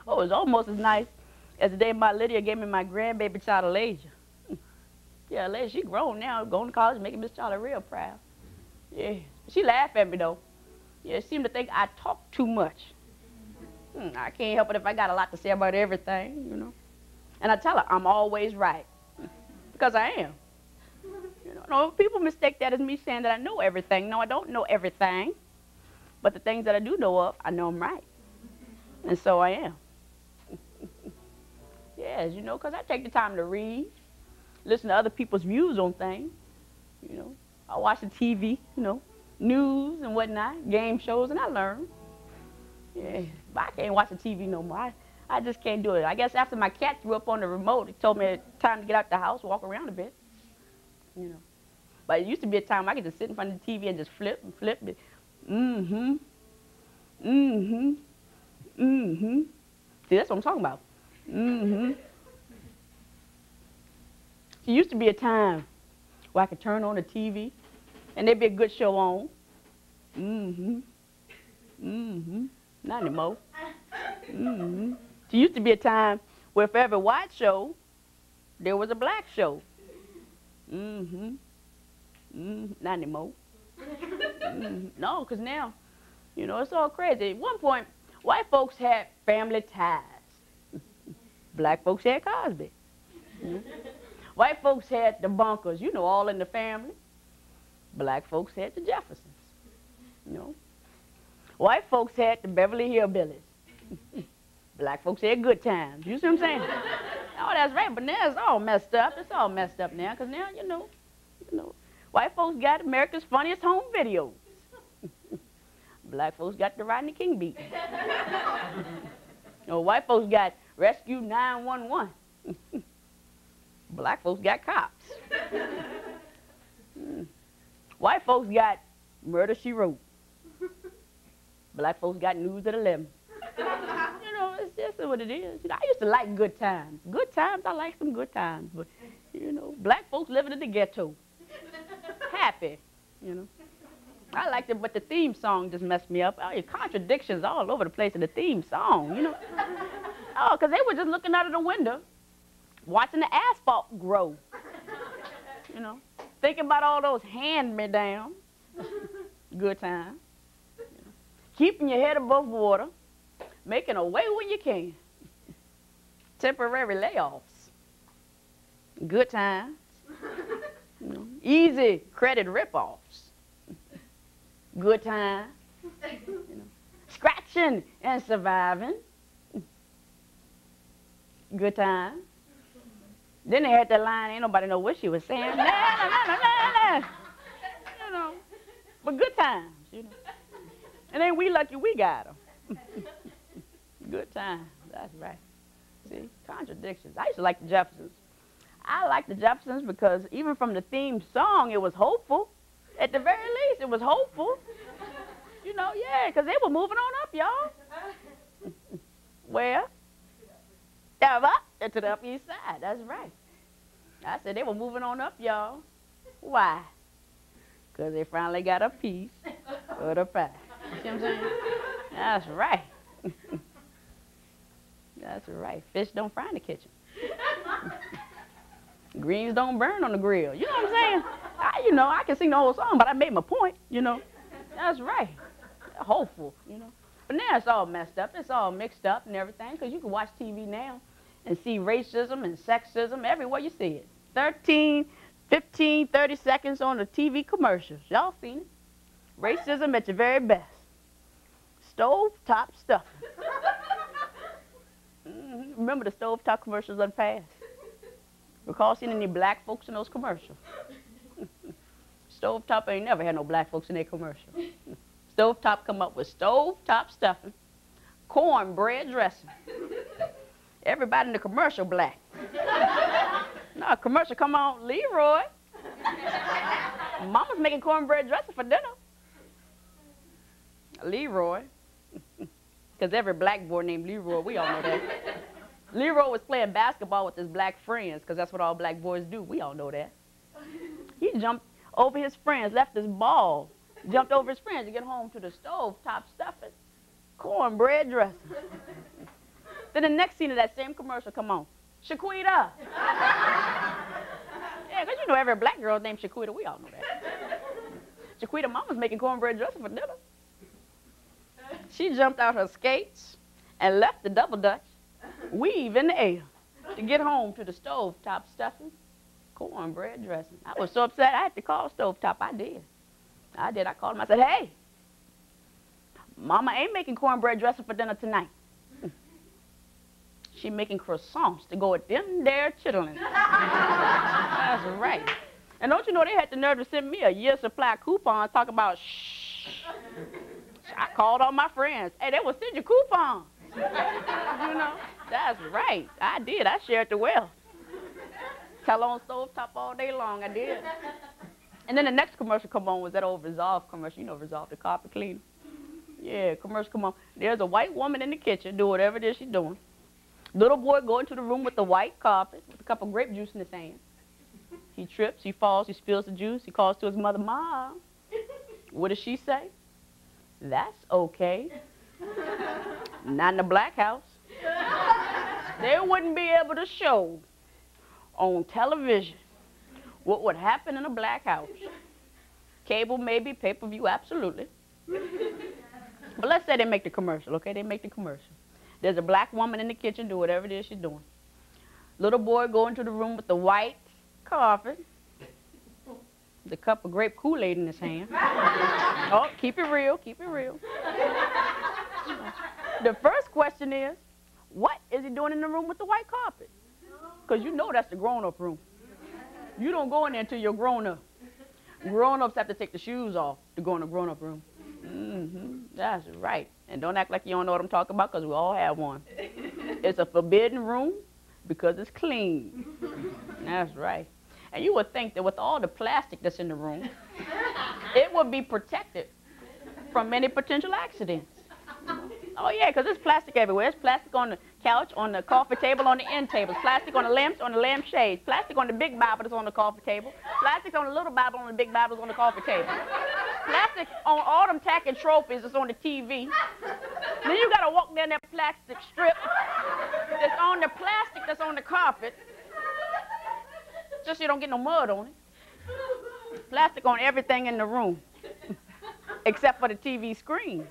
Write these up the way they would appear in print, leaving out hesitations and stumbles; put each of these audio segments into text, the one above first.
Oh, it was almost as nice as the day my Lydia gave me my grandbaby child, Elijah. Yeah, Elijah, she grown now, going to college, making Miss Charlotte real proud. Yeah, she laughed at me, though. Yeah, she seemed to think I talk too much. I can't help it if I got a lot to say about everything, you know. And I tell her I'm always right, because I am. You know, no, people mistake that as me saying that I know everything. No, I don't know everything. But the things that I do know of, I know I'm right. And so I am. Yes, you know, because I take the time to read, listen to other people's views on things. You know, I watch the TV, you know, news and whatnot, game shows, and I learn. Yeah, but I can't watch the TV no more. I just can't do it. I guess after my cat threw up on the remote, it told me it's time to get out the house, walk around a bit. You know, but it used to be a time I could just sit in front of the TV and just flip and flip. Mm-hmm. Mm-hmm. Mm-hmm. See, that's what I'm talking about. Mm-hmm. There used to be a time where I could turn on the TV and there'd be a good show on. Mm-hmm. Mm-hmm. Not anymore. Mm-hmm. There used to be a time where for every white show, there was a black show. Mm-hmm. Mm-hmm. Not anymore. Mm-hmm. No, because now, you know, it's all crazy. At one point, white folks had family ties. Black folks had Cosby. Mm-hmm. White folks had the Bunkers, you know, all in the family. Black folks had the Jeffersons, you know. White folks had the Beverly Hillbillies. Black folks had Good Times. You see what I'm saying? Oh, that's right, but now it's all messed up. It's all messed up now, because now, you know, white folks got America's Funniest Home Videos. Black folks got the Rodney King beat. You know, white folks got Rescue 911. Black folks got Cops. White folks got Murder, She Wrote. Black folks got News at 11. You know, it's just what it is. You know, I used to like Good Times. Good Times, I like some good times. But, you know, black folks living in the ghetto. Happy, you know. I liked it, but the theme song just messed me up. Oh, contradictions all over the place in the theme song, you know. Oh, because they were just looking out of the window, watching the asphalt grow. You know, thinking about all those hand-me-downs. Good time. You know. Keeping your head above water, making a way when you can. Temporary layoffs. Good times. You know, easy credit rip-offs. Good time. You know, scratching and surviving. Good time. Then they had that line, ain't nobody know what she was saying. Nah, nah, nah, nah, nah, nah. You know, but good times, you know. And then we lucky we got them. Good times, that's right. See, contradictions. I used to like the Jeffersons. I like the Jeffersons because even from the theme song, it was hopeful. At the very least, it was hopeful. You know, yeah, because they were moving on up, y'all. Where? Up to the Upper East Side, that's right. I said they were moving on up, y'all. Why? Because they finally got a piece of the pie. You see what I'm saying? That's right. That's right. Fish don't fry in the kitchen. Greens don't burn on the grill. You know what I'm saying? You know, I can sing the whole song, but I made my point, you know. That's right. Hopeful, you know. But now it's all messed up. It's all mixed up and everything, because you can watch TV now and see racism and sexism everywhere you see it. 13, 15, 30 seconds on the TV commercials. Y'all seen it. Racism at your very best. Stovetop stuffing. Remember the stovetop commercials done passed? Recall seeing any black folks in those commercials? Stovetop ain't never had no black folks in their commercial. Stovetop come up with stovetop stuffing, cornbread dressing. Everybody in the commercial black. No, commercial come on, Leroy. Mama's making cornbread dressing for dinner. Leroy. Because every black boy named Leroy, we all know that. Leroy was playing basketball with his black friends, because that's what all black boys do. We all know that. He jumped over his friends, left his ball, jumped over his friends to get home to the stove top stuffing, cornbread dressing. Then the next scene of that same commercial come on. Shaquita. Yeah, because you know every black girl named Shaquita. We all know that. Shaquita mama's making cornbread dressing for dinner. She jumped out her skates and left the double dutch, weave in the air, to get home to the stovetop stuffing cornbread dressing. I was so upset I had to call stovetop. I did. I called him. I said, hey, Mama ain't making cornbread dressing for dinner tonight. She making croissants to go with them there chitlins. That's right. And don't you know they had the nerve to send me a year's supply coupon talking about shh. I called all my friends. Hey, they will send you coupons. You know, that's right. I did. I shared the wealth. Tell on stovetop all day long. I did. And then the next commercial come on was that old Resolve commercial. You know Resolve, the carpet cleaner. Yeah, commercial come on. There's a white woman in the kitchen doing whatever it is she's doing. Little boy go into the room with the white carpet with a cup of grape juice in his hand. He trips, he falls, he spills the juice. He calls to his mother, Mom. What does she say? That's okay. Not in the black house. They wouldn't be able to show on television what would happen in a black house. Cable, maybe, pay-per-view, absolutely. But let's say they make the commercial, okay? They make the commercial. There's a black woman in the kitchen doing whatever it is she's doing. Little boy go into the room with the white carpet, the cup of grape Kool-Aid in his hand. Oh, keep it real, keep it real. The first question is, what is he doing in the room with the white carpet? Because you know that's the grown-up room. You don't go in there until you're grown up. Grown-ups have to take the shoes off to go in the grown-up room. That's right. And don't act like you don't know what I'm talking about, because we all have one. It's a forbidden room because it's clean. That's right. And you would think that with all the plastic that's in the room, it would be protected from any potential accidents. Oh, yeah, because there's plastic everywhere. There's plastic on the couch, on the coffee table, on the end tables. Plastic on the lamps, on the lampshades. Plastic on the big Bible that's on the coffee table. Plastic on the little Bible, on the big Bible that's on the coffee table. Plastic on all them tacky trophies that's on the TV. Then you got to walk down that plastic strip that's on the plastic that's on the carpet, just so you don't get no mud on it. Plastic on everything in the room, except for the TV screen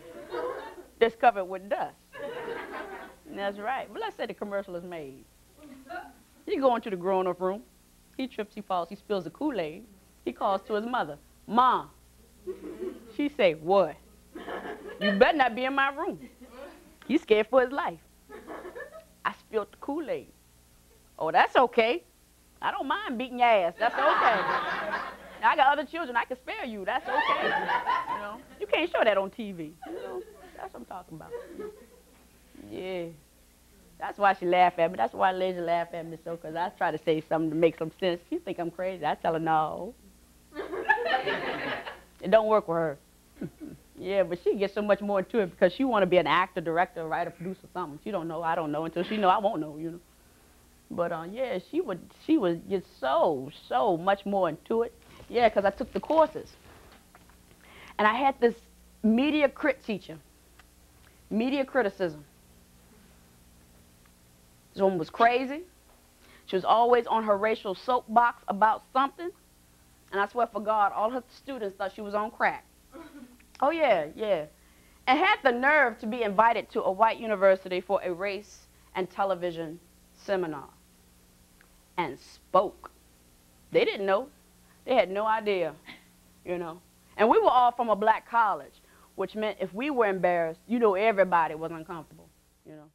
that's covered with dust. And that's right. But let's say the commercial is made. He go into the grown-up room. He trips, he falls, he spills the Kool-Aid. He calls to his mother, Mom. She say, what? You better not be in my room. He's scared for his life. I spilled the Kool-Aid. Oh, that's okay. I don't mind beating your ass. That's okay. Now, I got other children. I can spare you. That's okay. You know, you can't show that on TV. You know, that's what I'm talking about. Yeah. That's why she laughed at me. That's why Lazy laughed at me so, because I try to say something to make some sense. She think I'm crazy. I tell her no. It don't work with her. Yeah, but she gets so much more into it because she want to be an actor, director, writer, producer, something. She don't know. I don't know. Until she know, I won't know, you know. But, yeah, she would get so much more into it. Yeah, because I took the courses. And I had this media crit teacher, media criticism. This woman was crazy. She was always on her racial soapbox about something. And I swear for God, all her students thought she was on crack. Oh, yeah, yeah. And had the nerve to be invited to a white university for a race and television seminar. And spoke. They didn't know. They had no idea, you know. And we were all from a black college, which meant if we were embarrassed, you know, everybody was uncomfortable, you know.